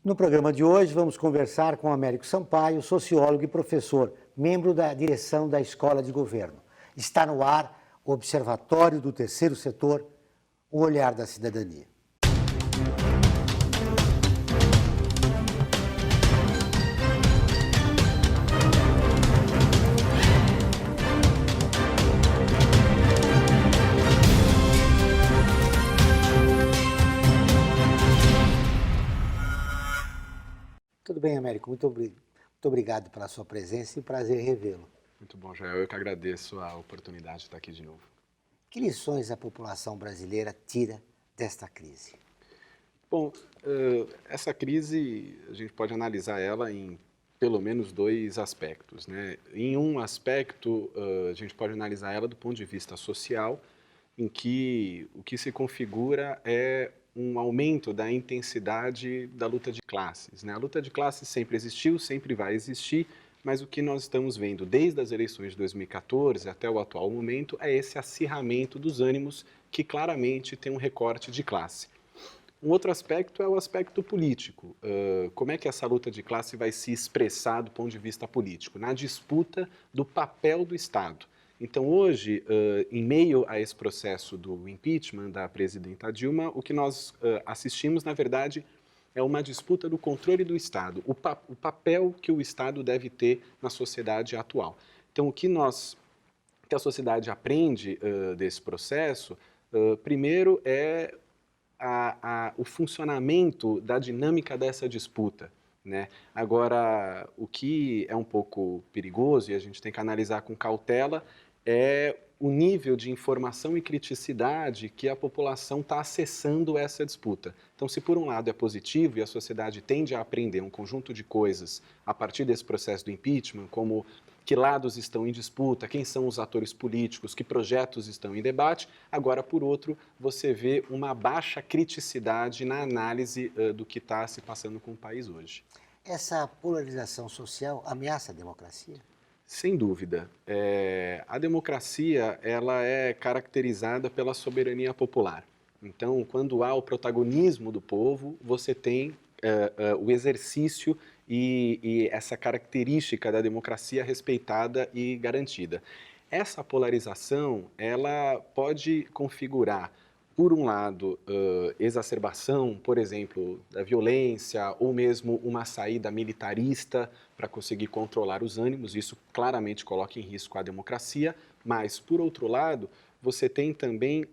No programa de hoje, vamos conversar com Américo Sampaio, sociólogo e professor, membro da direção da Escola de Governo. Está no ar o Observatório do Terceiro Setor, o olhar da cidadania. Tudo bem, Américo? Muito obrigado pela sua presença e prazer revê-lo. Muito bom, Joel. Eu que agradeço a oportunidade de estar aqui de novo. Que lições a população brasileira tira desta crise? Bom, essa crise, a gente pode analisar ela em pelo menos dois aspectos, né? Em um aspecto, a gente pode analisar ela do ponto de vista social, em que o que se configura é um aumento da intensidade da luta de classes, né? A luta de classes sempre existiu, sempre vai existir, mas o que nós estamos vendo desde as eleições de 2014 até o atual momento é esse acirramento dos ânimos que claramente tem um recorte de classe. Um outro aspecto é o aspecto político. Como é que essa luta de classe vai se expressar do ponto de vista político? Na disputa do papel do Estado. Então, hoje, em meio a esse processo do impeachment da presidenta Dilma, o que nós assistimos, na verdade, é uma disputa do controle do Estado, o papel que o Estado deve ter na sociedade atual. Então, o que a sociedade aprende desse processo, primeiro é o funcionamento da dinâmica dessa disputa, né? Agora, o que é um pouco perigoso e a gente tem que analisar com cautela é o nível de informação e criticidade que a população está acessando essa disputa. Então, se por um lado é positivo e a sociedade tende a aprender um conjunto de coisas a partir desse processo do impeachment, como que lados estão em disputa, quem são os atores políticos, que projetos estão em debate. Agora, por outro, você vê uma baixa criticidade na análise do que está se passando com o país hoje. Essa polarização social ameaça a democracia? Sem dúvida. A democracia ela é caracterizada pela soberania popular. Então, quando há o protagonismo do povo, você tem o exercício e essa característica da democracia respeitada e garantida. Essa polarização, ela pode configurar, por um lado, exacerbação, por exemplo, da violência, ou mesmo uma saída militarista para conseguir controlar os ânimos. Isso claramente coloca em risco a democracia, mas, por outro lado, você tem também,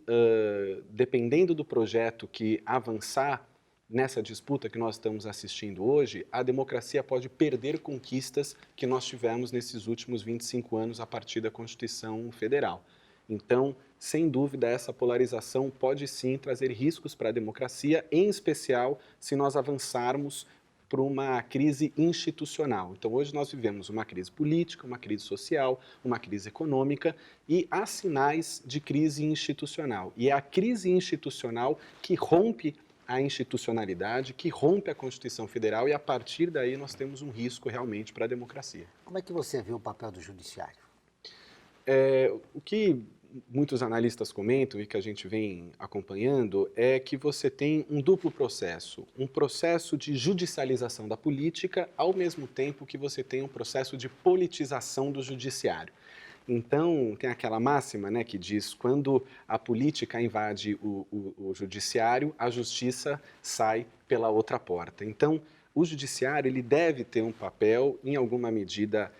dependendo do projeto que avançar nessa disputa que nós estamos assistindo hoje, a democracia pode perder conquistas que nós tivemos nesses últimos 25 anos a partir da Constituição Federal. Então, sem dúvida, essa polarização pode sim trazer riscos para a democracia, em especial se nós avançarmos para uma crise institucional. Então, hoje nós vivemos uma crise política, uma crise social, uma crise econômica e há sinais de crise institucional. E é a crise institucional que rompe a institucionalidade, que rompe a Constituição Federal e, a partir daí, nós temos um risco realmente para a democracia. Como é que você vê o papel do judiciário? O que muitos analistas comentam e que a gente vem acompanhando é que você tem um duplo processo, um processo de judicialização da política, ao mesmo tempo que você tem um processo de politização do judiciário. Então, tem aquela máxima, né, que diz, quando a política invade o judiciário, a justiça sai pela outra porta. Então, o judiciário ele deve ter um papel, em alguma medida,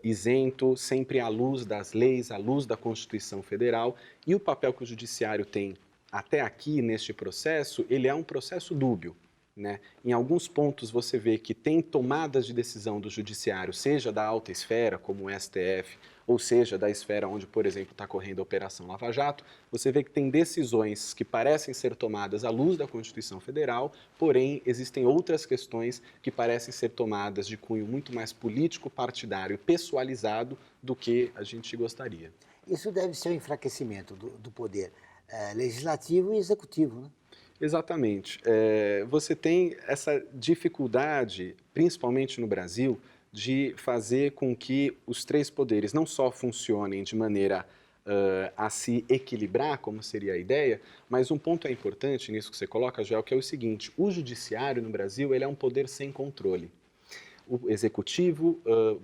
isento, sempre à luz das leis, à luz da Constituição Federal. E o papel que o judiciário tem até aqui, neste processo, ele é um processo dúbio, né? Em alguns pontos você vê que tem tomadas de decisão do judiciário, seja da alta esfera, como o STF, ou seja, da esfera onde, por exemplo, está correndo a Operação Lava Jato, você vê que tem decisões que parecem ser tomadas à luz da Constituição Federal, porém, existem outras questões que parecem ser tomadas de cunho muito mais político, partidário e pessoalizado do que a gente gostaria. Isso deve ser um enfraquecimento do poder legislativo e executivo, né? Exatamente. Você tem essa dificuldade, principalmente no Brasil, de fazer com que os três poderes não só funcionem de maneira a se equilibrar, como seria a ideia, mas um ponto é importante nisso que você coloca, Joel, que é o seguinte: o judiciário no Brasil ele é um poder sem controle. O executivo,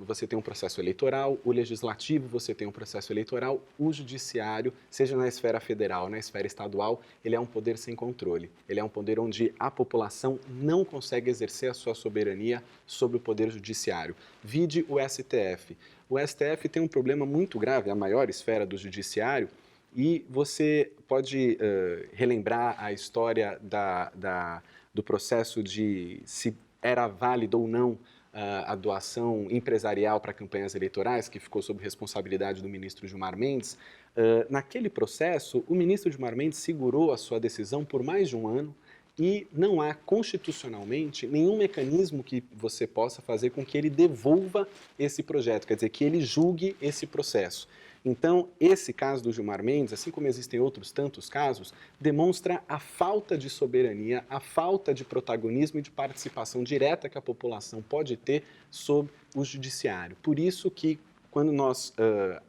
você tem um processo eleitoral, o legislativo, você tem um processo eleitoral, o judiciário, seja na esfera federal, na esfera estadual, ele é um poder sem controle. Ele é um poder onde a população não consegue exercer a sua soberania sobre o poder judiciário. Vide o STF. O STF tem um problema muito grave, a maior esfera do judiciário, e você pode relembrar a história do processo de se era válido ou não a doação empresarial para campanhas eleitorais, que ficou sob responsabilidade do ministro Gilmar Mendes. Naquele processo, o ministro Gilmar Mendes segurou a sua decisão por mais de um ano e não há constitucionalmente nenhum mecanismo que você possa fazer com que ele devolva esse projeto, quer dizer, que ele julgue esse processo. Então, esse caso do Gilmar Mendes, assim como existem outros tantos casos, demonstra a falta de soberania, a falta de protagonismo e de participação direta que a população pode ter sobre o judiciário. Por isso que, quando nós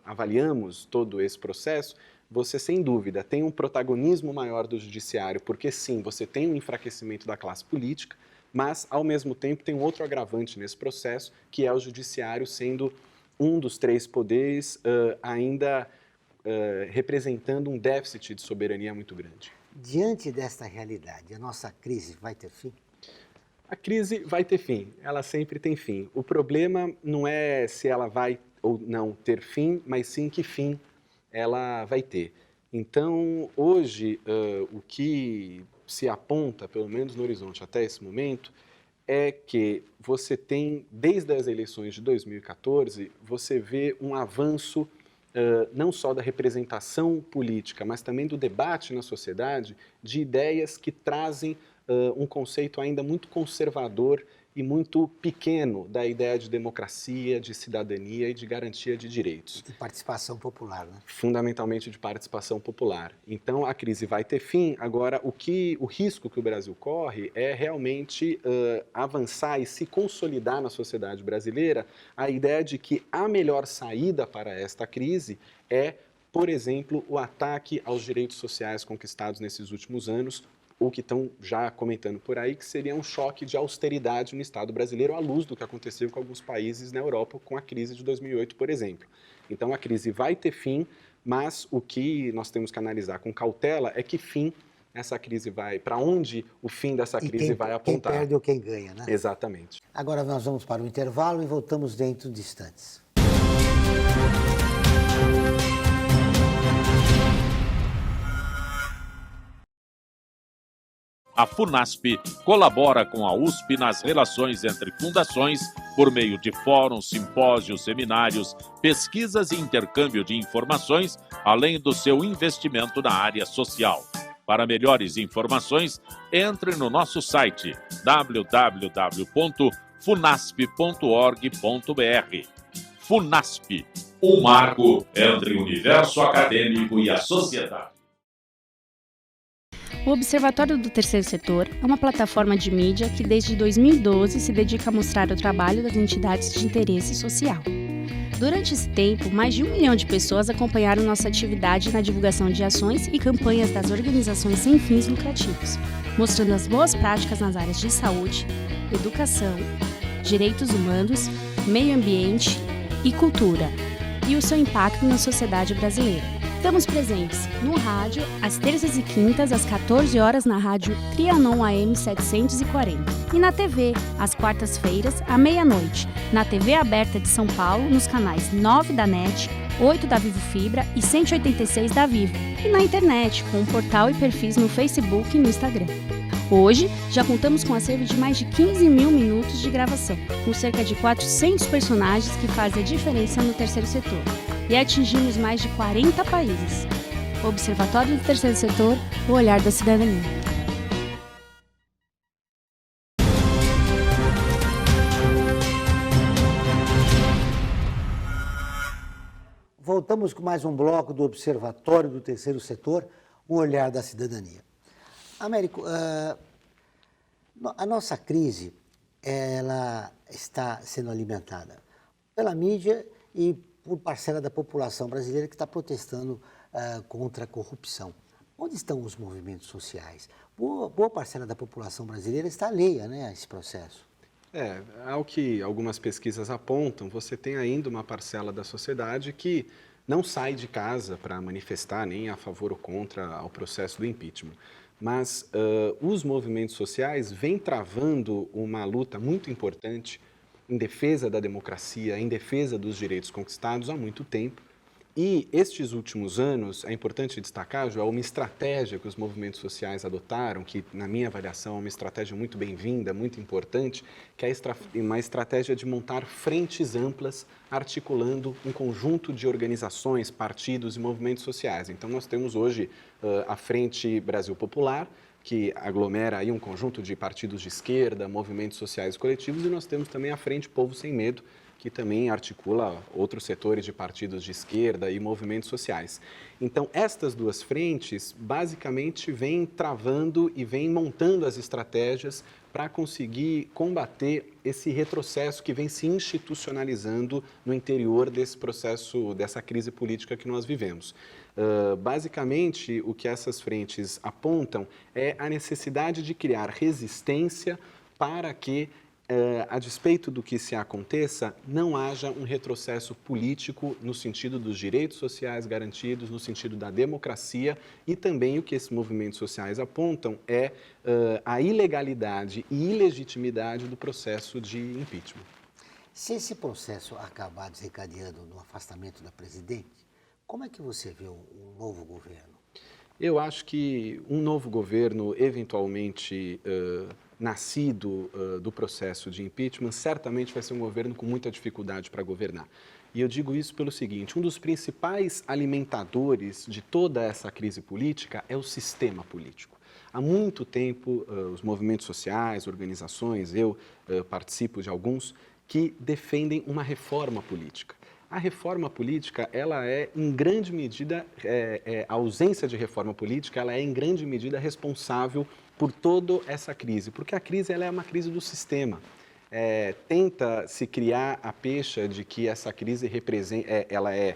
avaliamos todo esse processo, você, sem dúvida, tem um protagonismo maior do judiciário, porque, sim, você tem um enfraquecimento da classe política, mas, ao mesmo tempo, tem um outro agravante nesse processo, que é o judiciário sendo um dos três poderes ainda representando um déficit de soberania muito grande. Diante desta realidade, a nossa crise vai ter fim? A crise vai ter fim, ela sempre tem fim. O problema não é se ela vai ou não ter fim, mas sim que fim ela vai ter. Então, hoje, o que se aponta, pelo menos no horizonte até esse momento, é que você tem, desde as eleições de 2014, você vê um avanço não só da representação política, mas também do debate na sociedade de ideias que trazem um conceito ainda muito conservador e muito pequeno da ideia de democracia, de cidadania e de garantia de direitos. De participação popular, né? Fundamentalmente de participação popular. Então, a crise vai ter fim. Agora, o risco que o Brasil corre é realmente avançar e se consolidar na sociedade brasileira a ideia de que a melhor saída para esta crise é, por exemplo, o ataque aos direitos sociais conquistados nesses últimos anos, ou que estão já comentando por aí, que seria um choque de austeridade no Estado brasileiro, à luz do que aconteceu com alguns países na Europa, com a crise de 2008, por exemplo. Então, a crise vai ter fim, mas o que nós temos que analisar com cautela é que fim essa crise vai, para onde o fim dessa crise vai apontar. Quem perde ou quem ganha, né? Exatamente. Agora nós vamos para o intervalo e voltamos dentro de instantes. A FUNASP colabora com a USP nas relações entre fundações por meio de fóruns, simpósios, seminários, pesquisas e intercâmbio de informações, além do seu investimento na área social. Para melhores informações, entre no nosso site www.funasp.org.br. FUNASP, um marco entre o universo acadêmico e a sociedade. O Observatório do Terceiro Setor é uma plataforma de mídia que desde 2012 se dedica a mostrar o trabalho das entidades de interesse social. Durante esse tempo, mais de 1 milhão de pessoas acompanharam nossa atividade na divulgação de ações e campanhas das organizações sem fins lucrativos, mostrando as boas práticas nas áreas de saúde, educação, direitos humanos, meio ambiente e cultura, e o seu impacto na sociedade brasileira. Estamos presentes no rádio, às terças e quintas, às 14 horas, na rádio Trianon AM 740. E na TV, às quartas-feiras, à meia-noite, na TV aberta de São Paulo, nos canais 9 da NET, 8 da Vivo Fibra e 186 da Vivo. E na internet, com um portal e perfis no Facebook e no Instagram. Hoje, já contamos com um acervo de mais de 15 mil minutos de gravação, com cerca de 400 personagens que fazem a diferença no terceiro setor. E atingimos mais de 40 países. Observatório do Terceiro Setor, o olhar da cidadania. Voltamos com mais um bloco do Observatório do Terceiro Setor, o olhar da cidadania. Américo, a nossa crise ela está sendo alimentada pela mídia e por parcela da população brasileira que está protestando contra a corrupção. Onde estão os movimentos sociais? Boa parcela da população brasileira está alheia, né, a esse processo. Ao que algumas pesquisas apontam, você tem ainda uma parcela da sociedade que não sai de casa para manifestar nem a favor ou contra o processo do impeachment. Mas os movimentos sociais vêm travando uma luta muito importante em defesa da democracia, em defesa dos direitos conquistados há muito tempo. E estes últimos anos, é importante destacar, Joel, uma estratégia que os movimentos sociais adotaram, que na minha avaliação é uma estratégia muito bem-vinda, muito importante, que é uma estratégia de montar frentes amplas, articulando um conjunto de organizações, partidos e movimentos sociais. Então nós temos hoje a Frente Brasil Popular, que aglomera aí um conjunto de partidos de esquerda, movimentos sociais coletivos, e nós temos também a Frente Povo Sem Medo, que também articula outros setores de partidos de esquerda e movimentos sociais. Então, estas duas frentes, basicamente, vêm travando e vêm montando as estratégias para conseguir combater esse retrocesso que vem se institucionalizando no interior desse processo, dessa crise política que nós vivemos. Basicamente, o que essas frentes apontam é a necessidade de criar resistência para que, a despeito do que se aconteça, não haja um retrocesso político no sentido dos direitos sociais garantidos, no sentido da democracia, e também o que esses movimentos sociais apontam é a ilegalidade e ilegitimidade do processo de impeachment. Se esse processo acabar desencadeando no afastamento da presidente, como é que você vê um novo governo? Eu acho que um novo governo, eventualmente nascido do processo de impeachment, certamente vai ser um governo com muita dificuldade para governar. E eu digo isso pelo seguinte: um dos principais alimentadores de toda essa crise política é o sistema político. Há muito tempo, os movimentos sociais, organizações, eu participo de alguns, que defendem uma reforma política. A reforma política, ela é, em grande medida, a ausência de reforma política, ela é, em grande medida, responsável por toda essa crise, porque a crise ela é uma crise do sistema. Tenta se criar a pecha de que essa crise ela é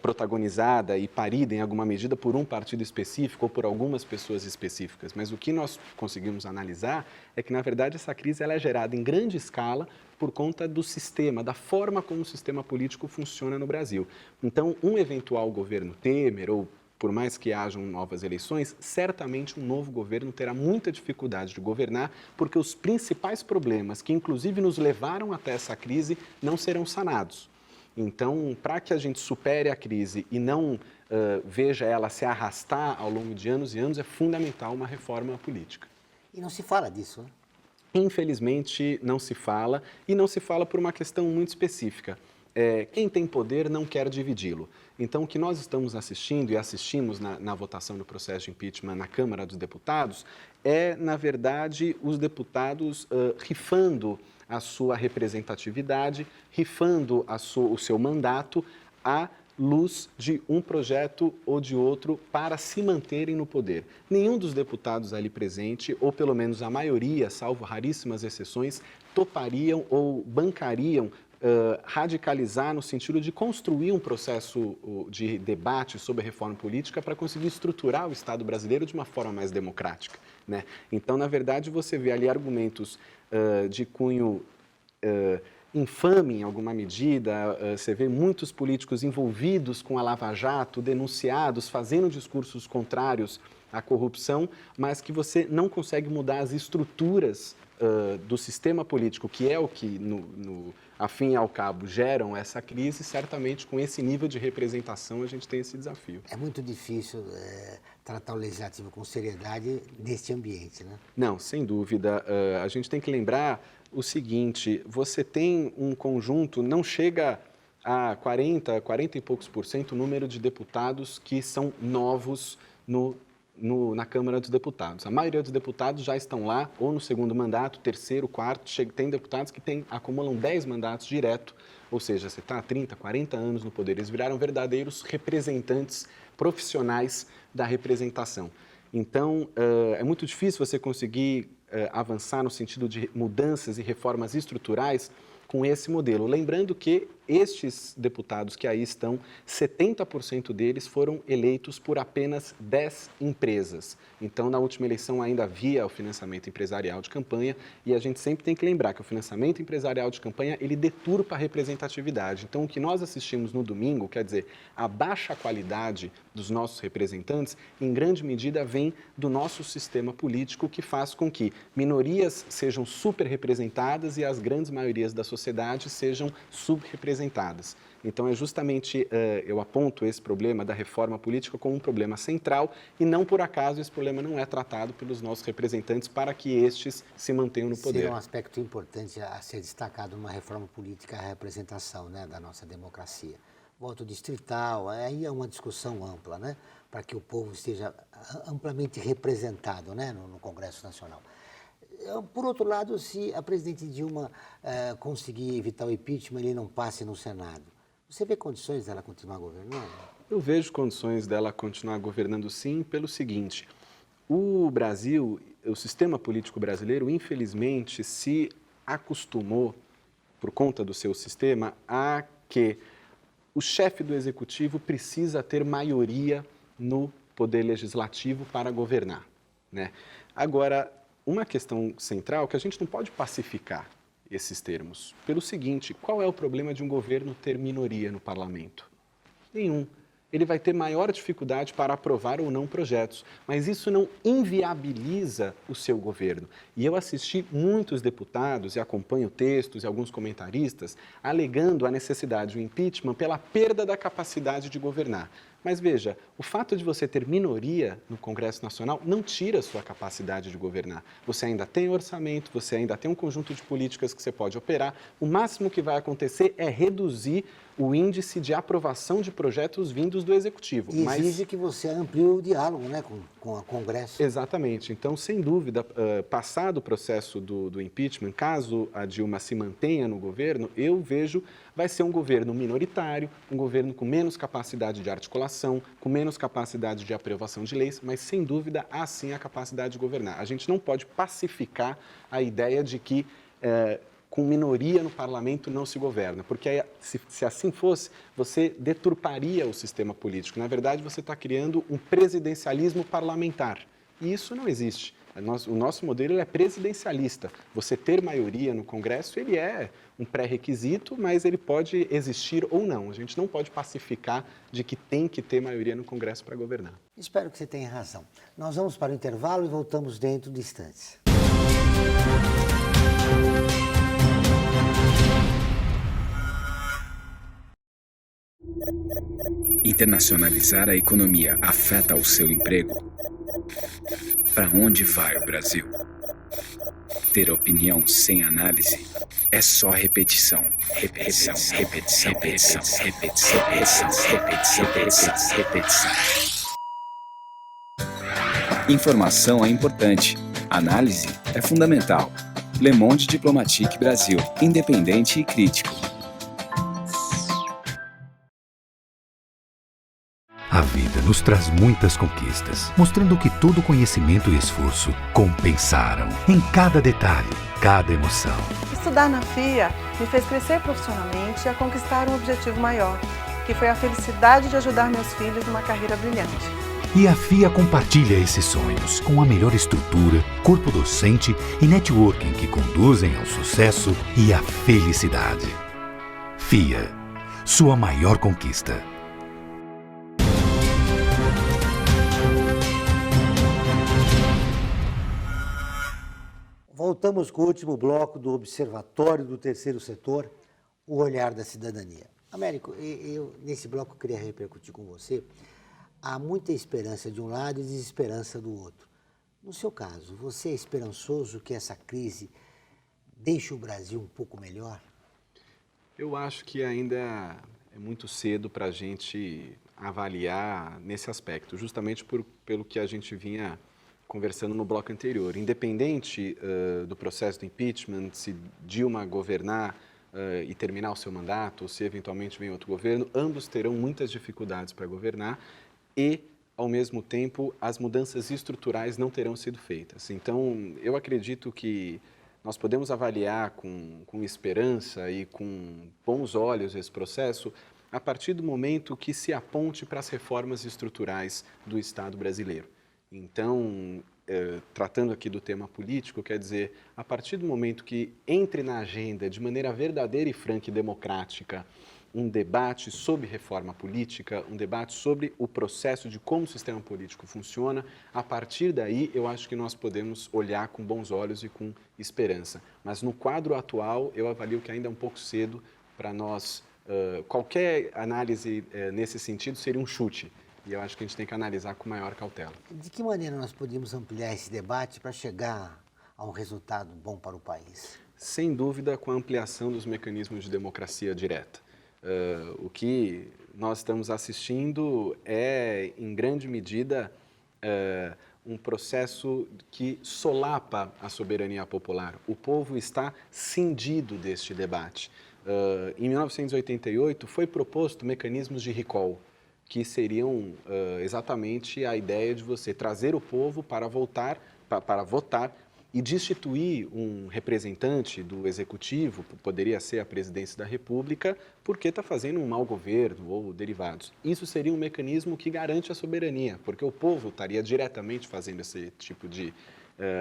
protagonizada e parida, em alguma medida, por um partido específico ou por algumas pessoas específicas. Mas o que nós conseguimos analisar é que, na verdade, essa crise ela é gerada em grande escala por conta do sistema, da forma como o sistema político funciona no Brasil. Então, um eventual governo Temer, ou por mais que hajam novas eleições, certamente um novo governo terá muita dificuldade de governar, porque os principais problemas que, inclusive, nos levaram até essa crise não serão sanados. Então, para que a gente supere a crise e não veja ela se arrastar ao longo de anos e anos, é fundamental uma reforma política. E não se fala disso, né? Infelizmente, não se fala, e não se fala por uma questão muito específica. Quem tem poder não quer dividi-lo. Então, o que nós estamos assistindo e assistimos na votação do processo de impeachment na Câmara dos Deputados é, na verdade, os deputados rifando a sua representatividade, rifando o seu mandato à luz de um projeto ou de outro para se manterem no poder. Nenhum dos deputados ali presente, ou pelo menos a maioria, salvo raríssimas exceções, topariam ou bancariam radicalizar no sentido de construir um processo de debate sobre a reforma política para conseguir estruturar o Estado brasileiro de uma forma mais democrática, né? Então, na verdade, você vê ali argumentos de cunho infame em alguma medida, você vê muitos políticos envolvidos com a Lava Jato, denunciados, fazendo discursos contrários à corrupção, mas que você não consegue mudar as estruturas do sistema político, que é o que, a fim e ao cabo, geram essa crise. Certamente, com esse nível de representação, a gente tem esse desafio. É muito difícil tratar o legislativo com seriedade neste ambiente, né? Não, sem dúvida. A gente tem que lembrar o seguinte: você tem um conjunto, não chega a 40 e poucos % o número de deputados que são novos na Câmara dos Deputados. A maioria dos deputados já estão lá, ou no segundo mandato, terceiro, quarto. Tem deputados que acumulam 10 mandatos direto, ou seja, você está há 30, 40 anos no poder. Eles viraram verdadeiros representantes profissionais da representação. Então, é muito difícil você conseguir avançar no sentido de mudanças e reformas estruturais com esse modelo. Lembrando que estes deputados que aí estão, 70% deles foram eleitos por apenas 10 empresas. Então, na última eleição ainda havia o financiamento empresarial de campanha e a gente sempre tem que lembrar que o financiamento empresarial de campanha, ele deturpa a representatividade. Então, o que nós assistimos no domingo, quer dizer, a baixa qualidade dos nossos representantes, em grande medida vem do nosso sistema político, que faz com que minorias sejam superrepresentadas e as grandes maiorias da sociedade sejam subrepresentadas. Então, é justamente, eu aponto esse problema da reforma política como um problema central e não por acaso esse problema não é tratado pelos nossos representantes para que estes se mantenham no poder. Seria um aspecto importante a ser destacado numa reforma política, a representação, né, da nossa democracia. Voto distrital, aí é uma discussão ampla, né, para que o povo esteja amplamente representado, né, no Congresso Nacional. Por outro lado, se a presidente Dilma conseguir evitar o impeachment, ele não passe no Senado, você vê condições dela continuar governando? Eu vejo condições dela continuar governando, sim, pelo seguinte: o Brasil, o sistema político brasileiro, infelizmente, se acostumou, por conta do seu sistema, a que o chefe do executivo precisa ter maioria no poder legislativo para governar, né? Agora, uma questão central é que a gente não pode pacificar esses termos. Pelo seguinte, qual é o problema de um governo ter minoria no parlamento? Nenhum. Ele vai ter maior dificuldade para aprovar ou não projetos, mas isso não inviabiliza o seu governo. E eu assisti muitos deputados e acompanho textos e alguns comentaristas alegando a necessidade do impeachment pela perda da capacidade de governar. Mas veja, o fato de você ter minoria no Congresso Nacional não tira a sua capacidade de governar. Você ainda tem orçamento, você ainda tem um conjunto de políticas que você pode operar. O máximo que vai acontecer é reduzir o índice de aprovação de projetos vindos do Executivo. E exige que você amplie o diálogo, né, com o Congresso. Exatamente. Então, sem dúvida, passado o processo do impeachment, caso a Dilma se mantenha no governo, eu vejo vai ser um governo minoritário, um governo com menos capacidade de articulação, com menos capacidade de aprovação de leis, mas, sem dúvida, há sim a capacidade de governar. A gente não pode pacificar a ideia de que com minoria no parlamento não se governa, porque aí, se assim fosse, você deturparia o sistema político. Na verdade, você está criando um presidencialismo parlamentar, e isso não existe. O nosso modelo é presidencialista. Você ter maioria no Congresso, ele é um pré-requisito, mas ele pode existir ou não. A gente não pode pacificar de que tem que ter maioria no Congresso para governar. Espero que você tenha razão. Nós vamos para o intervalo e voltamos dentro de instantes. Internacionalizar a economia afeta o seu emprego? Para onde vai o Brasil? Ter opinião sem análise é só repetição. Repetição, repetição, repetição, repetição, repetição, repetição, repetição, repetição. Informação é importante. Análise é fundamental. Le Monde Diplomatique Brasil. Independente e crítico. A vida nos traz muitas conquistas, mostrando que todo conhecimento e esforço compensaram em cada detalhe, cada emoção. Estudar na FIA me fez crescer profissionalmente e a conquistar um objetivo maior, que foi a felicidade de ajudar meus filhos numa carreira brilhante. E a FIA compartilha esses sonhos com a melhor estrutura, corpo docente e networking que conduzem ao sucesso e à felicidade. FIA, sua maior conquista. Voltamos com o último bloco do Observatório do Terceiro Setor, o olhar da cidadania. Américo, eu nesse bloco queria repercutir com você. Há muita esperança de um lado e desesperança do outro. No seu caso, você é esperançoso que essa crise deixe o Brasil um pouco melhor? Eu acho que ainda é muito cedo para a gente avaliar nesse aspecto, justamente pelo que a gente vinha conversando no bloco anterior. Independente do processo do impeachment, se Dilma governar e terminar o seu mandato, ou se eventualmente vem outro governo, ambos terão muitas dificuldades para governar e, ao mesmo tempo, as mudanças estruturais não terão sido feitas. Então, eu acredito que nós podemos avaliar com esperança e com bons olhos esse processo a partir do momento que se aponte para as reformas estruturais do Estado brasileiro. Então, tratando aqui do tema político, quer dizer, a partir do momento que entre na agenda de maneira verdadeira e franca e democrática um debate sobre reforma política, um debate sobre o processo de como o sistema político funciona, a partir daí eu acho que nós podemos olhar com bons olhos e com esperança. Mas no quadro atual, eu avalio que ainda é um pouco cedo para nós, qualquer análise nesse sentido seria um chute. E eu acho que a gente tem que analisar com maior cautela. De que maneira nós podíamos ampliar esse debate para chegar a um resultado bom para o país? Sem dúvida, com a ampliação dos mecanismos de democracia direta. O que nós estamos assistindo é, em grande medida, um processo que solapa a soberania popular. O povo está cindido deste debate. Em 1988, foi proposto mecanismos de recall, que seriam exatamente a ideia de você trazer o povo para votar e destituir um representante do executivo, poderia ser a presidência da República, porque está fazendo um mau governo ou derivados. Isso seria um mecanismo que garante a soberania, porque o povo estaria diretamente fazendo esse tipo de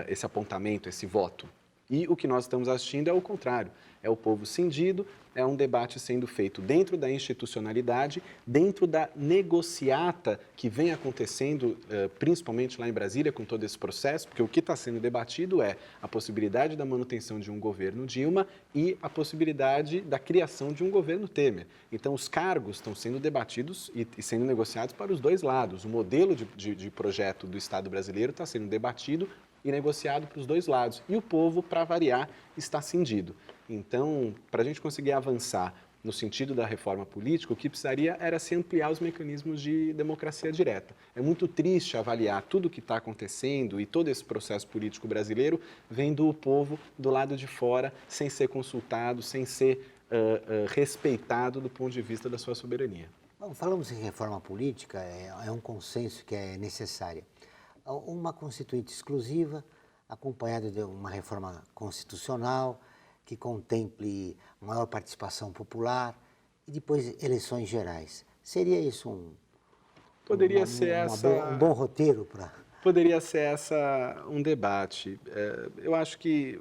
esse apontamento, esse voto. E o que nós estamos assistindo é o contrário, é o povo cindido, é um debate sendo feito dentro da institucionalidade, dentro da negociata que vem acontecendo, principalmente lá em Brasília, com todo esse processo, porque o que está sendo debatido é a possibilidade da manutenção de um governo Dilma e a possibilidade da criação de um governo Temer. Então, os cargos estão sendo debatidos e sendo negociados para os dois lados. O modelo de projeto do Estado brasileiro está sendo debatido e negociado para os dois lados. E o povo, para variar, está cindido. Então, para a gente conseguir avançar no sentido da reforma política, o que precisaria era se ampliar os mecanismos de democracia direta. É muito triste avaliar tudo o que está acontecendo e todo esse processo político brasileiro vendo o povo do lado de fora, sem ser consultado, sem ser respeitado do ponto de vista da sua soberania. Bom, falamos em reforma política, é um consenso que é necessária. Uma constituinte exclusiva, acompanhada de uma reforma constitucional que contemple maior participação popular e depois eleições gerais. Seria isso um bom roteiro para... Poderia ser um debate. Eu acho que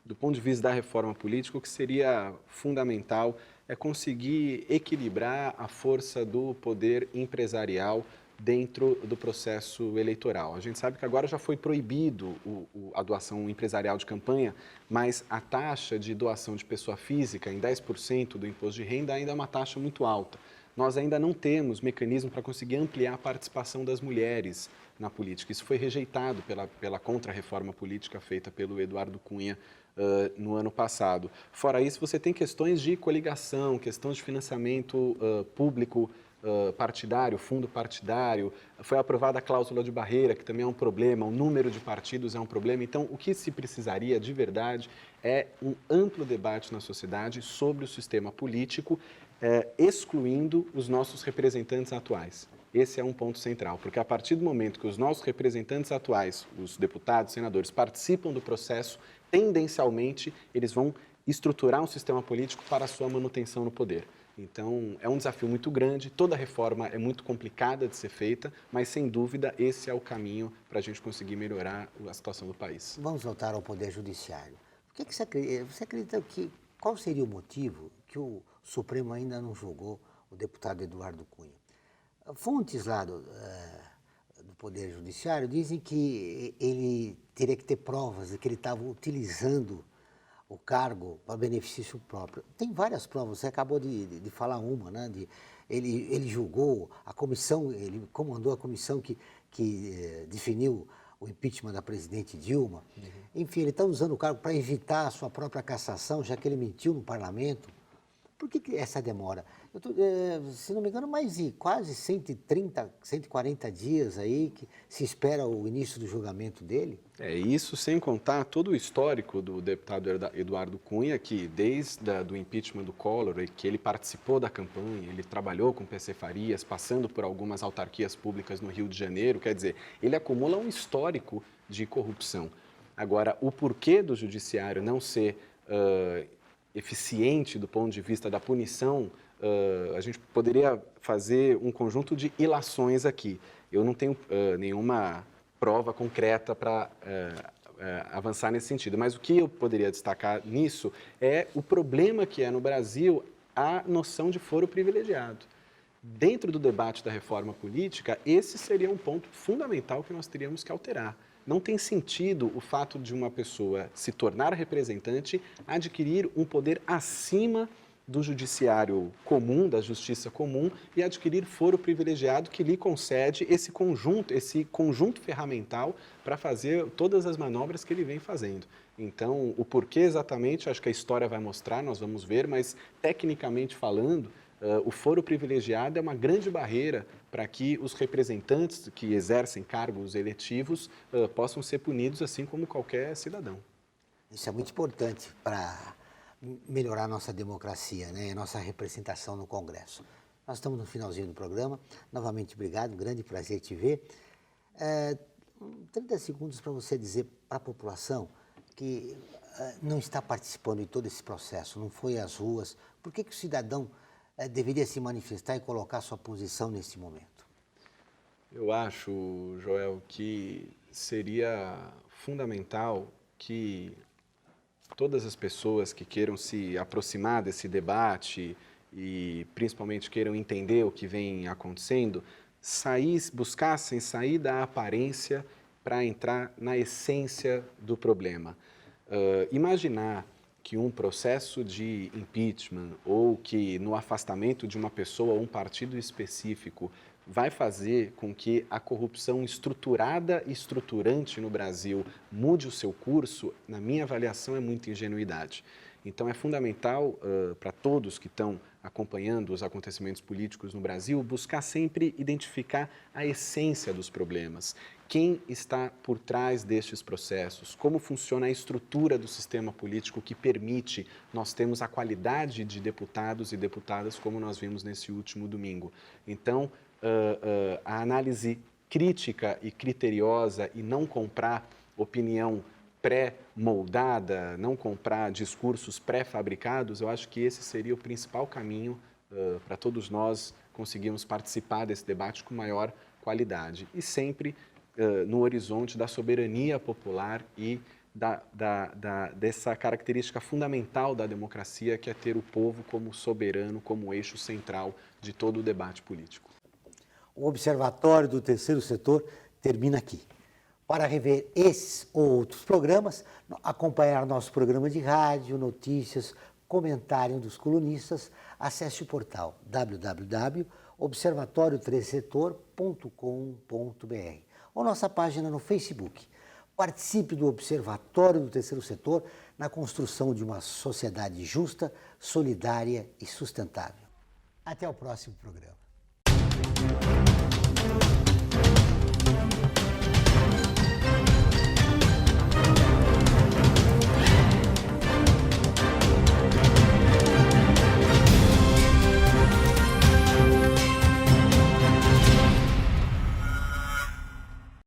do ponto de vista da reforma política, o que seria fundamental é conseguir equilibrar a força do poder empresarial dentro do processo eleitoral. A gente sabe que agora já foi proibido a doação empresarial de campanha, mas a taxa de doação de pessoa física em 10% do imposto de renda ainda é uma taxa muito alta. Nós ainda não temos mecanismo para conseguir ampliar a participação das mulheres na política. Isso foi rejeitado pela contra-reforma política feita pelo Eduardo Cunha no ano passado. Fora isso, você tem questões de coligação, questões de financiamento público partidário, fundo partidário, foi aprovada a cláusula de barreira, que também é um problema, o número de partidos é um problema. Então, o que se precisaria de verdade é um amplo debate na sociedade sobre o sistema político, excluindo os nossos representantes atuais. Esse é um ponto central, porque a partir do momento que os nossos representantes atuais, os deputados, senadores, participam do processo, tendencialmente eles vão estruturar um sistema político para a sua manutenção no poder. Então, é um desafio muito grande, toda reforma é muito complicada de ser feita, mas, sem dúvida, esse é o caminho para a gente conseguir melhorar a situação do país. Vamos voltar ao Poder Judiciário. O que você acredita qual seria o motivo que o Supremo ainda não julgou o deputado Eduardo Cunha? Fontes lá do Poder Judiciário dizem que ele teria que ter provas de que ele estava utilizando o cargo para benefício próprio. Tem várias provas, você acabou de falar uma, né? Ele julgou a comissão, ele comandou a comissão que definiu o impeachment da presidente Dilma. Uhum. Enfim, ele está usando o cargo para evitar a sua própria cassação, já que ele mentiu no parlamento. Por que essa demora? Se não me engano, mais de quase 130, 140 dias aí que se espera o início do julgamento dele. Isso sem contar todo o histórico do deputado Eduardo Cunha, que desde o impeachment do Collor, que ele participou da campanha, ele trabalhou com PC Farias, passando por algumas autarquias públicas no Rio de Janeiro, quer dizer, ele acumula um histórico de corrupção. Agora, o porquê do judiciário não ser eficiente do ponto de vista da punição, a gente poderia fazer um conjunto de ilações aqui. Eu não tenho nenhuma prova concreta para avançar nesse sentido, mas o que eu poderia destacar nisso é o problema que é no Brasil a noção de foro privilegiado. Dentro do debate da reforma política, esse seria um ponto fundamental que nós teríamos que alterar. Não tem sentido o fato de uma pessoa se tornar representante adquirir um poder acima do judiciário comum, da justiça comum, e adquirir foro privilegiado que lhe concede esse conjunto ferramental para fazer todas as manobras que ele vem fazendo. Então, o porquê exatamente, acho que a história vai mostrar, nós vamos ver, mas tecnicamente falando, o foro privilegiado é uma grande barreira para que os representantes que exercem cargos eletivos possam ser punidos assim como qualquer cidadão. Isso é muito importante para melhorar a nossa democracia, né? A nossa representação no Congresso. Nós estamos no finalzinho do programa. Novamente, obrigado, um grande prazer te ver. 30 segundos para você dizer para a população que não está participando de todo esse processo, não foi às ruas. Por que o cidadão deveria se manifestar e colocar sua posição nesse momento? Eu acho, Joel, que seria fundamental que todas as pessoas que queiram se aproximar desse debate e principalmente queiram entender o que vem acontecendo, buscassem sair da aparência para entrar na essência do problema. Imaginar que um processo de impeachment ou que no afastamento de uma pessoa ou um partido específico vai fazer com que a corrupção estruturada e estruturante no Brasil mude o seu curso, na minha avaliação, é muita ingenuidade. Então, é fundamental para todos que estão acompanhando os acontecimentos políticos no Brasil buscar sempre identificar a essência dos problemas. Quem está por trás destes processos? Como funciona a estrutura do sistema político que permite nós termos a qualidade de deputados e deputadas como nós vimos nesse último domingo? Então, a análise crítica e criteriosa e não comprar opinião pré-moldada, não comprar discursos pré-fabricados, eu acho que esse seria o principal caminho para todos nós conseguirmos participar desse debate com maior qualidade. E sempre no horizonte da soberania popular e dessa característica fundamental da democracia, que é ter o povo como soberano, como eixo central de todo o debate político. O Observatório do Terceiro Setor termina aqui. Para rever esses ou outros programas, acompanhar nosso programa de rádio, notícias, comentário dos colunistas, acesse o portal www.observatorioterceirsetor.com.br ou nossa página no Facebook. Participe do Observatório do Terceiro Setor na construção de uma sociedade justa, solidária e sustentável. Até o próximo programa.